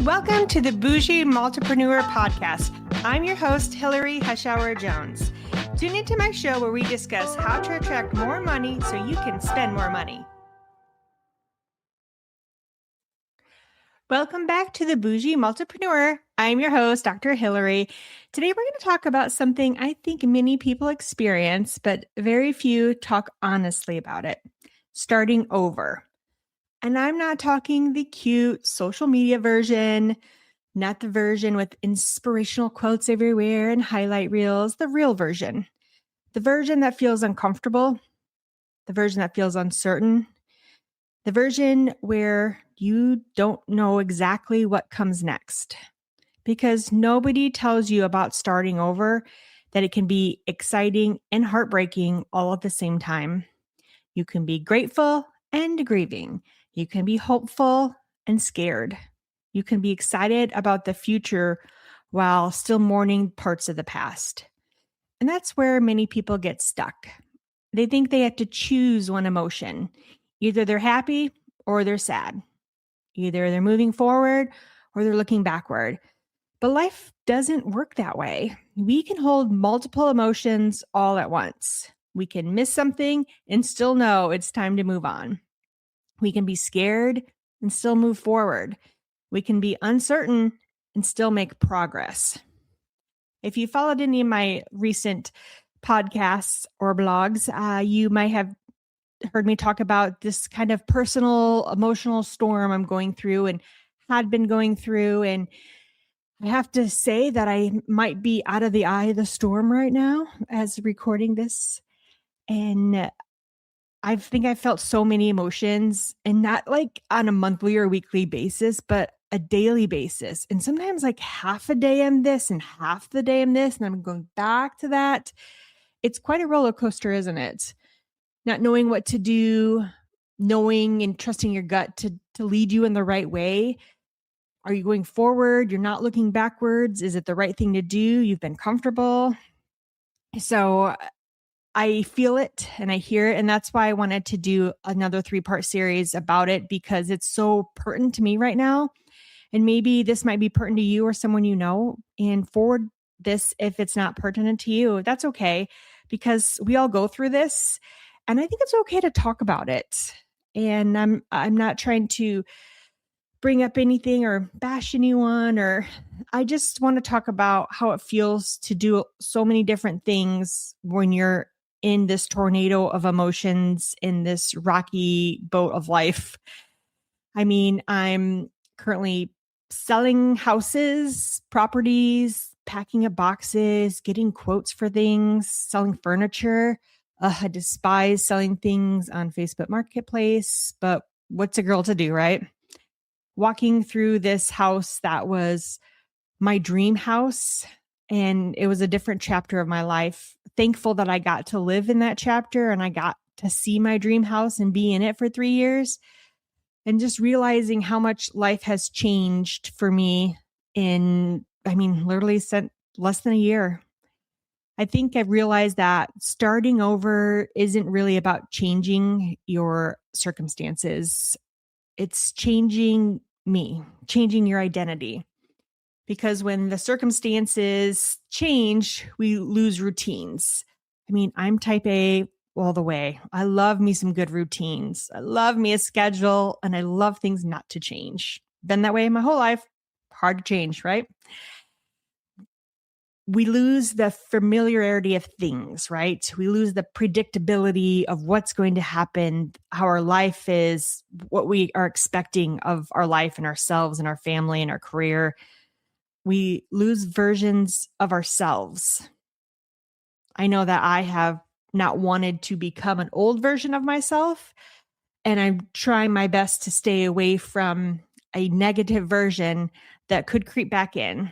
Welcome to the Boujee Multipreneur podcast. I'm your host, Hillary Hashauer-Jones. Tune into my show where we discuss how to attract more money so you can spend more money. Welcome back to the Boujee Multipreneur. I'm your host, Dr. Hillary. Today, we're going to talk about something I think many people experience, but very few talk honestly about it: starting over. And I'm not talking the cute social media version, not the version with inspirational quotes everywhere and highlight reels, the real version. The version that feels uncomfortable, the version that feels uncertain, the version where you don't know exactly what comes next. Because nobody tells you about starting over, that it can be exciting and heartbreaking all at the same time. You can be grateful and grieving. You can be hopeful and scared. You can be excited about the future while still mourning parts of the past. And that's where many people get stuck. They think they have to choose one emotion. Either they're happy or they're sad. Either they're moving forward or they're looking backward. But life doesn't work that way. We can hold multiple emotions all at once. We can miss something and still know it's time to move on. We can be scared and still move forward. We can be uncertain and still make progress. If you followed any of my recent podcasts or blogs, you might have heard me talk about this kind of personal, emotional storm I'm going through and had been going through. And I have to say that I might be out of the eye of the storm right now as recording this. And I think I felt so many emotions, and not like on a monthly or weekly basis, but a daily basis. And sometimes like half a day I'm this and half the day I'm this, and I'm going back to that. It's quite a roller coaster, isn't it? Not knowing what to do, knowing and trusting your gut to lead you in the right way. Are you going forward? You're not looking backwards. Is it the right thing to do? You've been comfortable. So I feel it and I hear it. And that's why I wanted to do another 3-part series about it, because it's so pertinent to me right now. And maybe this might be pertinent to you or someone you know. And forward this if it's not pertinent to you. That's okay, because we all go through this. And I think it's okay to talk about it. And I'm not trying to bring up anything or bash anyone, or I just want to talk about how it feels to do so many different things when you're in this tornado of emotions, in this rocky boat of life. I mean, I'm currently selling houses, properties, packing up boxes, getting quotes for things, selling furniture. I despise selling things on Facebook Marketplace, but what's a girl to do, right? Walking through this house that was my dream house, and it was a different chapter of my life. Thankful that I got to live in that chapter and I got to see my dream house and be in it for 3 years. And just realizing how much life has changed for me in, literally since less than a year. I think I realized that starting over isn't really about changing your circumstances. It's changing me, changing your identity. Because when the circumstances change, we lose routines. I'm type A all the way. I love me some good routines. I love me a schedule, and I love things not to change. Been that way my whole life. Hard to change, right? We lose the familiarity of things, right? We lose the predictability of what's going to happen, how our life is, what we are expecting of our life and ourselves and our family and our career. We lose versions of ourselves. I know that I have not wanted to become an old version of myself, and I'm trying my best to stay away from a negative version that could creep back in.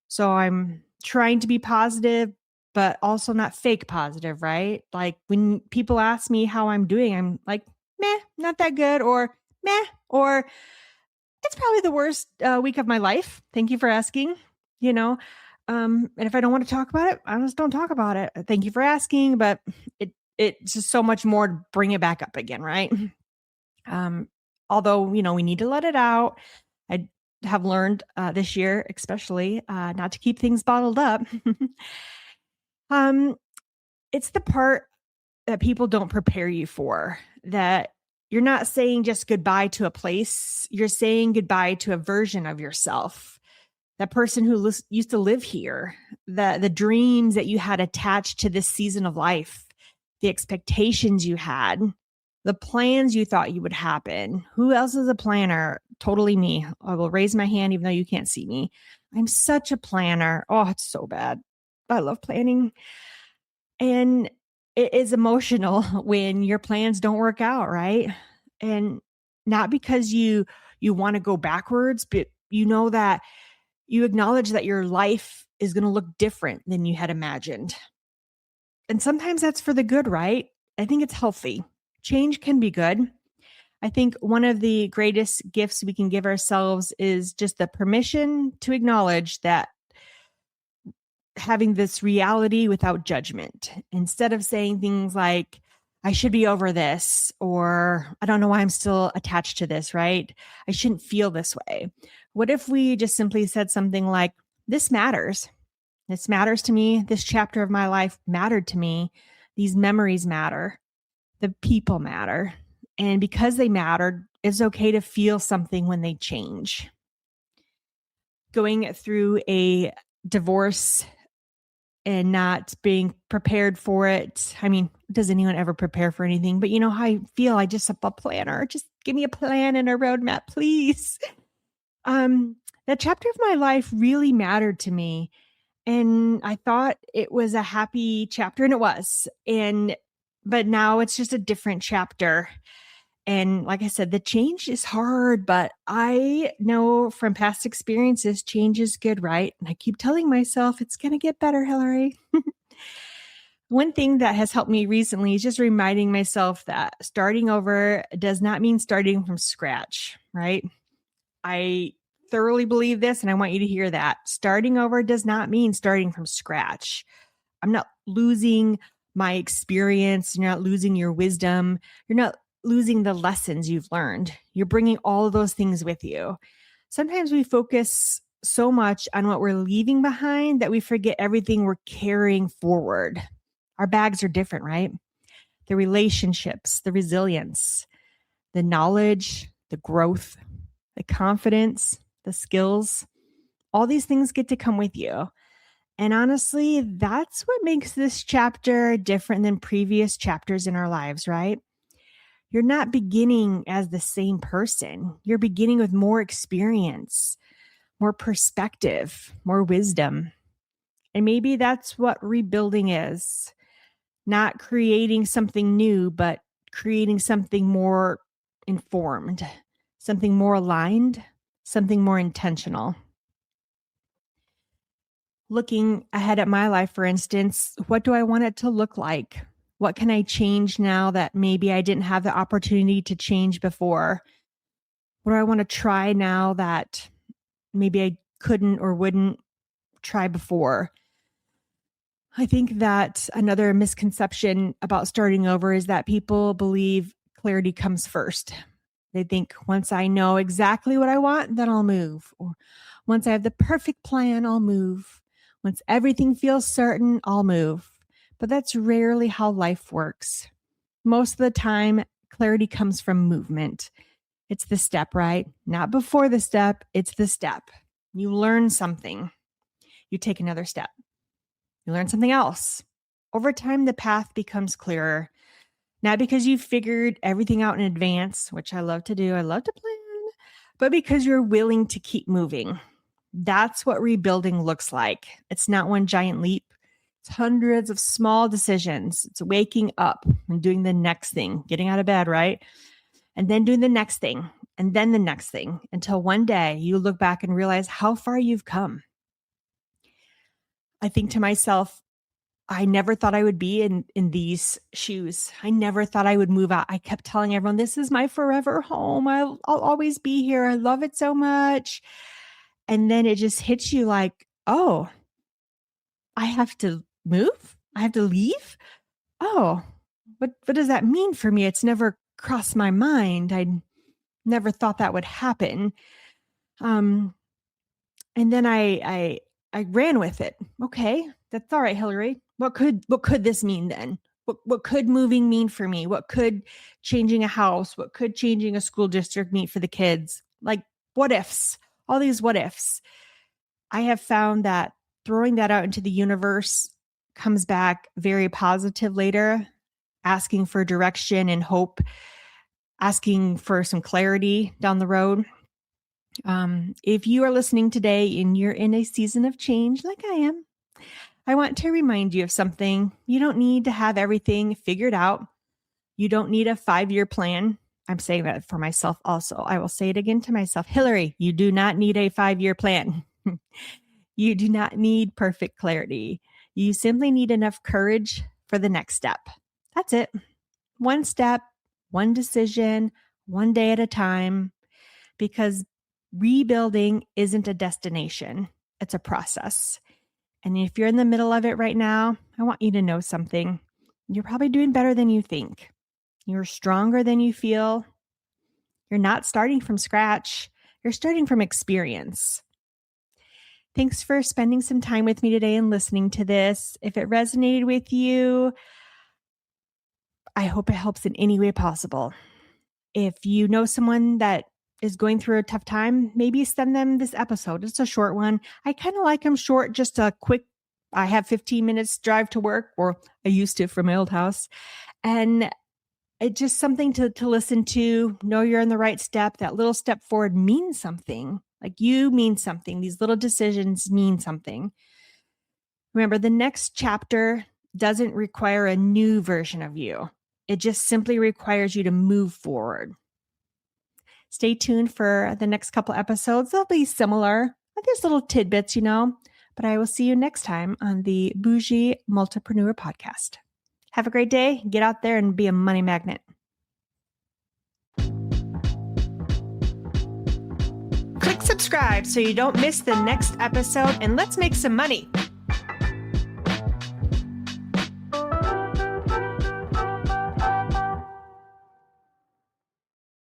So I'm trying to be positive, but also not fake positive, right? Like when people ask me how I'm doing, I'm like, meh, not that good, or meh, or it's probably the worst week of my life. Thank you for asking, and if I don't want to talk about it, I just don't talk about it. Thank you for asking, but it's just so much more to bring it back up again, right? Although, we need to let it out. I have learned this year, especially not to keep things bottled up. um, it's the part that people don't prepare you for, that you're not saying just goodbye to a place, you're saying goodbye to a version of yourself. That person who used to live here, the dreams that you had attached to this season of life, the expectations you had, the plans you thought you would happen. Who else is a planner? Totally me. I will raise my hand even though you can't see me. I'm such a planner. Oh, it's so bad. I love planning. And it is emotional when your plans don't work out, right? And not because you want to go backwards, but you know that you acknowledge that your life is going to look different than you had imagined. And sometimes that's for the good, right? I think it's healthy. Change can be good. I think one of the greatest gifts we can give ourselves is just the permission to acknowledge that, having this reality without judgment, instead of saying things like, I should be over this, or I don't know why I'm still attached to this, right? I shouldn't feel this way. What if we just simply said something like, this matters. This matters to me. This chapter of my life mattered to me. These memories matter. The people matter. And because they mattered, it's okay to feel something when they change. Going through a divorce and not being prepared for it. I mean, does anyone ever prepare for anything? But you know how I feel. I just am a planner. Just give me a plan and a roadmap, please. That chapter of my life really mattered to me. And I thought it was a happy chapter, and it was. But now it's just a different chapter. And like I said, the change is hard, but I know from past experiences, change is good, right? And I keep telling myself it's going to get better, Hillary. One thing that has helped me recently is just reminding myself that starting over does not mean starting from scratch, right? I thoroughly believe this, and I want you to hear that. Starting over does not mean starting from scratch. I'm not losing my experience. You're not losing your wisdom. You're not losing the lessons you've learned. You're bringing all of those things with you. Sometimes we focus so much on what we're leaving behind that we forget everything we're carrying forward. Our bags are different, right? The relationships, the resilience, the knowledge, the growth, the confidence, the skills, all these things get to come with you. And honestly, that's what makes this chapter different than previous chapters in our lives, right? You're not beginning as the same person. You're beginning with more experience, more perspective, more wisdom. And maybe that's what rebuilding is. Not creating something new, but creating something more informed, something more aligned, something more intentional. Looking ahead at my life, for instance, what do I want it to look like? What can I change now that maybe I didn't have the opportunity to change before? What do I want to try now that maybe I couldn't or wouldn't try before? I think that another misconception about starting over is that people believe clarity comes first. They think once I know exactly what I want, then I'll move. Or once I have the perfect plan, I'll move. Once everything feels certain, I'll move. But that's rarely how life works. Most of the time, clarity comes from movement. It's the step, right? Not before the step, it's the step. You learn something, you take another step. You learn something else. Over time, the path becomes clearer. Not because you figured everything out in advance, which I love to do. I love to plan, but because you're willing to keep moving. That's what rebuilding looks like. It's not one giant leap. It's hundreds of small decisions. It's waking up and doing the next thing, getting out of bed, right? And then doing the next thing, and then the next thing, until one day you look back and realize how far you've come. I think to myself, I never thought I would be in these shoes. I never thought I would move out. I kept telling everyone, this is my forever home. I'll always be here. I love it so much. And then it just hits you like, oh, I have to move? I have to leave? Oh, what does that mean for me? It's never crossed my mind. I never thought that would happen. Um, and then I ran with it. Okay, that's all right, Hillary. What could this mean then? What could moving mean for me? What could changing a house? What could changing a school district mean for the kids? Like what ifs? All these what ifs. I have found that throwing that out into the universe comes back very positive later, asking for direction and hope, asking for some clarity down the road. If you are listening today and you're in a season of change like I am, I want to remind you of something. You don't need to have everything figured out. You don't need a 5-year plan. I'm saying that for myself also. I will say it again to myself. Hillary, you do not need a 5-year plan. You do not need perfect clarity. You simply need enough courage for the next step. That's it. One step, one decision, one day at a time, because rebuilding isn't a destination. It's a process. And if you're in the middle of it right now, I want you to know something. You're probably doing better than you think. You're stronger than you feel. You're not starting from scratch. You're starting from experience. Thanks for spending some time with me today and listening to this. If it resonated with you, I hope it helps in any way possible. If you know someone that is going through a tough time, maybe send them this episode. It's a short one. I kind of like them short, just a quick, I have 15 minutes drive to work, or I used to from my old house. And it's just something to listen to, know you're in the right step. That little step forward means something. Like you mean something. These little decisions mean something. Remember, the next chapter doesn't require a new version of you. It just simply requires you to move forward. Stay tuned for the next couple episodes. They'll be similar. There's little tidbits, but I will see you next time on the Boujee Multipreneur podcast. Have a great day. Get out there and be a money magnet. Click subscribe so you don't miss the next episode, and let's make some money.